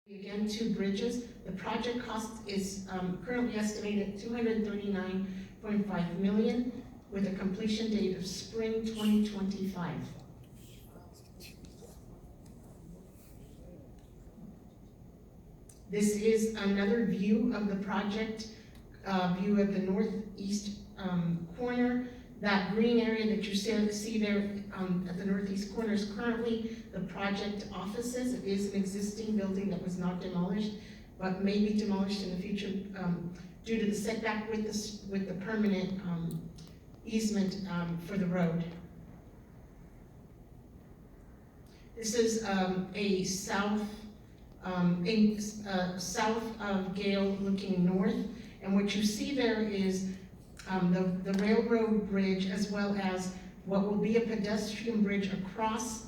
Again, 2 bridges. The project cost is currently estimated at $239.5 million with a completion date of spring 2025. This is another view of the project, view of the northeast corner. That green area that you see there at the northeast corner is currently the project offices. It is an existing building that was not demolished, but may be demolished in the future due to the setback with the permanent easement for the road. This is a south of Gale looking north, and what you see there is the railroad bridge, as well as what will be a pedestrian bridge across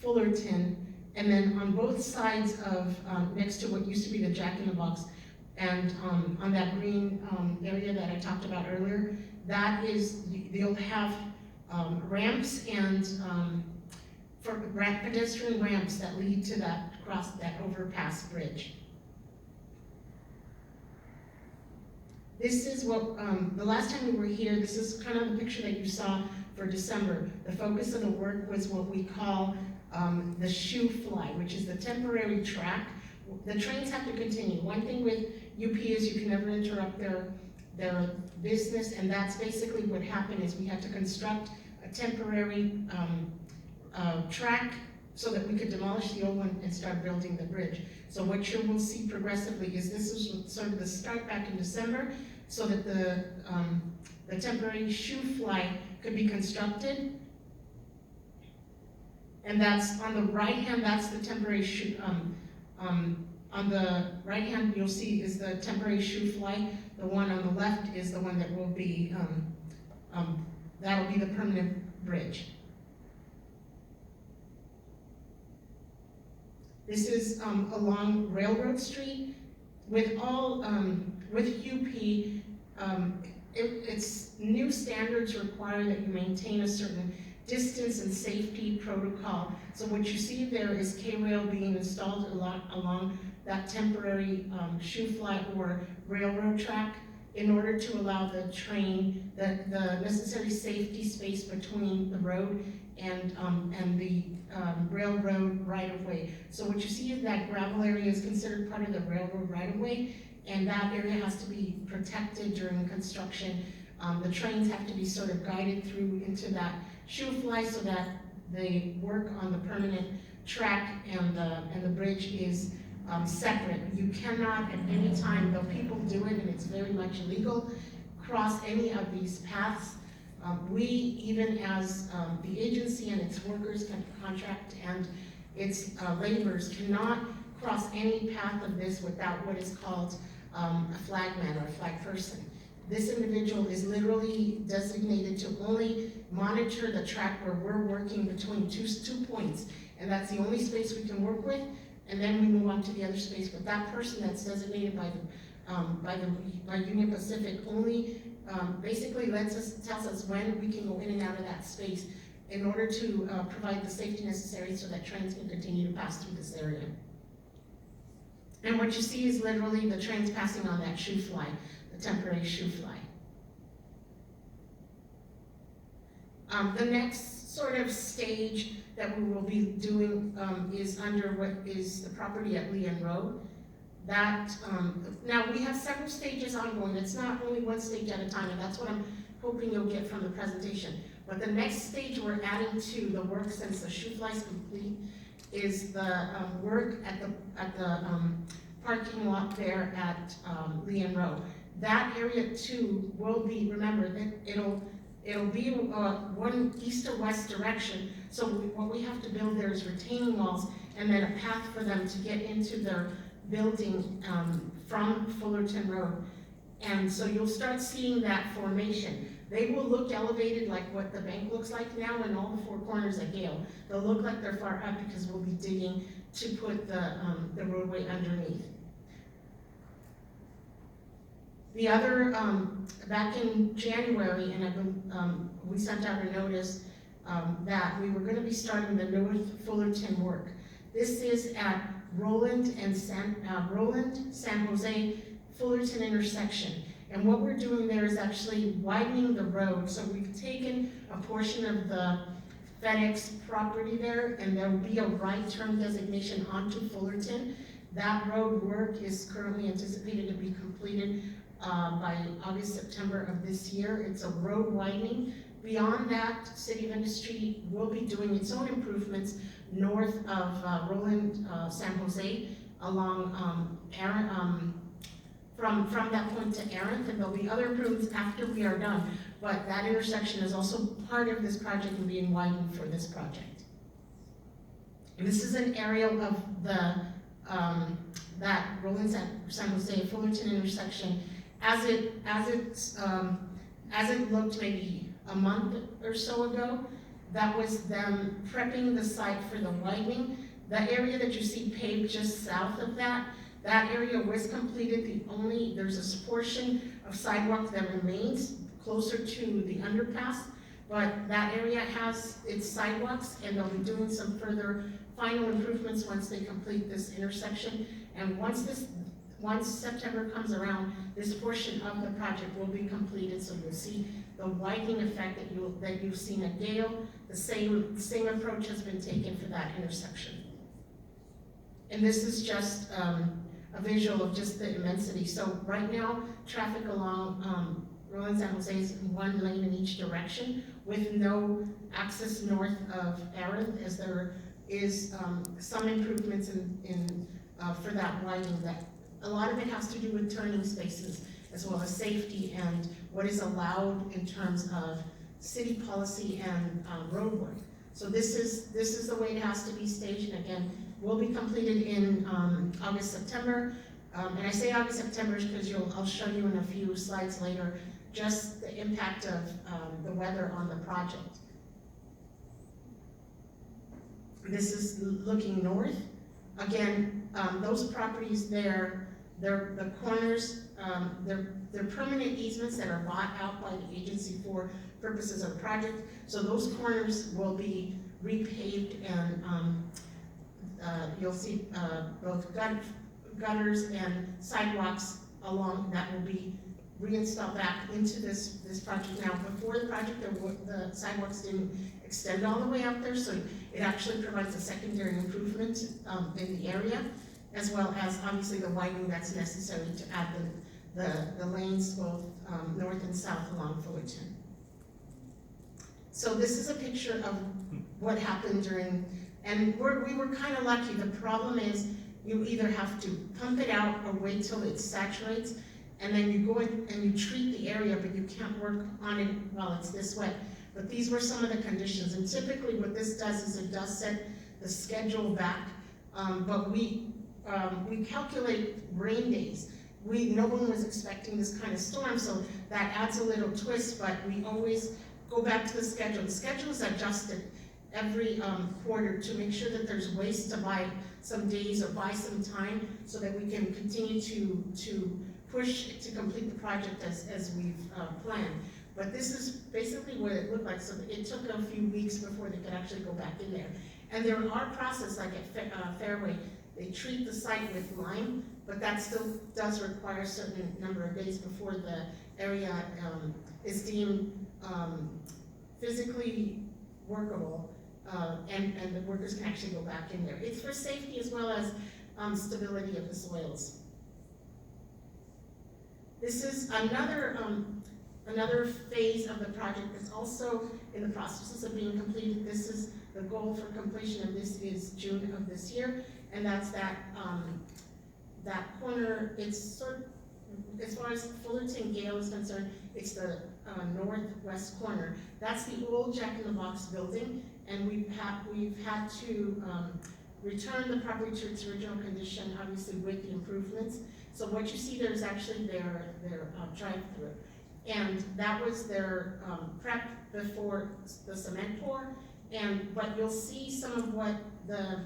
Fullerton, and then on both sides of, next to what used to be the Jack in the Box, and on that green area that I talked about earlier, that is, they'll have ramps and pedestrian ramps that lead to that overpass bridge. This is what, the last time we were here, this is kind of the picture that you saw for December. The focus of the work was what we call the shoe fly, which is the temporary track. The trains have to continue. One thing with UP is you can never interrupt their business, and that's basically what happened is we had to construct a temporary track so that we could demolish the old one and start building the bridge. So what you will see progressively is this is sort of the start back in December, so that the temporary shoe fly could be constructed. And that's on the right hand, that's the temporary shoe, on the right hand you'll see is the temporary shoe fly. The one on the left is the one that will be, that'll be the permanent bridge. This is along Railroad Street. With all, with UP, its new standards require that you maintain a certain distance and safety protocol. So what you see there is K-rail being installed along that temporary shoe fly or railroad track in order to allow the train the necessary safety space between the road and the railroad right-of-way. So what you see is that gravel area is considered part of the railroad right-of-way, and that area has to be protected during construction. The trains have to be sort of guided through into that shoe fly so that they work on the permanent track, and the bridge is separate. You cannot at any time, though people do it and it's very much illegal, cross any of these paths. We, even as the agency and its workers, contract and its laborers, cannot cross any path of this without what is called a flagman or a flag person. This individual is literally designated to only monitor the track where we're working between two points, and that's the only space we can work with, and then we move on to the other space. But that person that's designated by Union Pacific only basically tells us when we can go in and out of that space in order to provide the safety necessary so that trains can continue to pass through this area. And what you see is literally the trains passing on that shoe fly, the temporary shoe fly. The next sort of stage that we will be doing is under what is the property at Leon Road. That, now we have several stages ongoing. It's not only one stage at a time, and that's what I'm hoping you'll get from the presentation. But the next stage we're adding to the work, since the shoe fly is complete, is the work at the parking lot there at Leon Road. That area too will be, remember, that it'll be one east or west direction. So what we have to build there is retaining walls and then a path for them to get into their building from Fullerton Road. And so you'll start seeing that formation. They will look elevated like what the bank looks like now in all the four corners of Gale. They'll look like they're far up because we'll be digging to put the roadway underneath. The other, back in January, and we sent out a notice that we were going to be starting the North Fullerton work. This is at Roland, San Jose, Fullerton intersection. And what we're doing there is actually widening the road. So we've taken a portion of the FedEx property there, and there will be a right turn designation onto Fullerton. That road work is currently anticipated to be completed by August, September of this year. It's a road widening. Beyond that, City of Industry will be doing its own improvements north of Roland, San Jose, along from that point to Arendt, and there'll be other improvements after we are done. But that intersection is also part of this project and being widened for this project. And this is an aerial of the that Roland San Jose Fullerton intersection as it looked maybe a month or so ago. That was them prepping the site for the widening. The area that you see paved just south of that area was completed. There's a portion of sidewalk that remains closer to the underpass, but that area has its sidewalks, and they'll be doing some further final improvements once they complete this intersection. And once September comes around, this portion of the project will be completed, so you'll see the widening effect that you've seen at Gale. The same approach has been taken for that intersection. And this is just a visual of just the immensity. So right now, traffic along Roland San Jose is in one lane in each direction with no access north of Arendt, as there is some improvements for that widening. That a lot of it has to do with turning spaces as well as safety and what is allowed in terms of city policy and road work. So this is the way it has to be staged, and again, will be completed in August, September. And I say August, September because I'll show you in a few slides later just the impact of the weather on the project. This is looking north. Again, those properties there, the corners, they're permanent easements that are bought out by the agency for purposes of the project. So those corners will be repaved, and you'll see both gutters and sidewalks along that will be reinstalled back into this project. Now, before the project, the sidewalks didn't extend all the way out there, so it actually provides a secondary improvement in the area, as well as obviously the widening that's necessary to add the lanes both north and south along Fullerton. So this is a picture of what happened during, and we were kind of lucky. The problem is you either have to pump it out or wait till it saturates, and then you go in and you treat the area, but you can't work on it while it's this wet. But these were some of the conditions, and typically what this does is it does set the schedule back, but we calculate rain days. No one was expecting this kind of storm, so that adds a little twist, but we always go back to the schedule. The schedule is adjusted every quarter to make sure that there's ways to buy some days or buy some time so that we can continue to push to complete the project as we've planned. But this is basically what it looked like. So it took a few weeks before they could actually go back in there. And there are processes like at Fairway, they treat the site with lime, but that still does require a certain number of days before the area is deemed physically workable, and the workers can actually go back in there. It's for safety as well as stability of the soils. This is another phase of the project that's also in the process of being completed. This is the goal for completion of this is June of this year, and that's that corner. It's sort of, as far as Fullerton Gale is concerned, it's the northwest corner. That's the old Jack in the Box building, and we've had to return the property to its original condition, obviously with the improvements. So what you see there is actually their drive-through, and that was their prep before the cement pour. But you'll see some of what the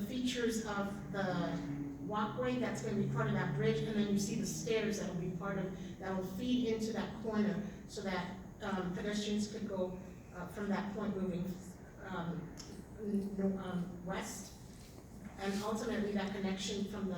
features of the walkway that's going to be part of that bridge, and then you see the stairs that will be that will feed into that corner so that pedestrians could go from that point moving west. and ultimately that connection from the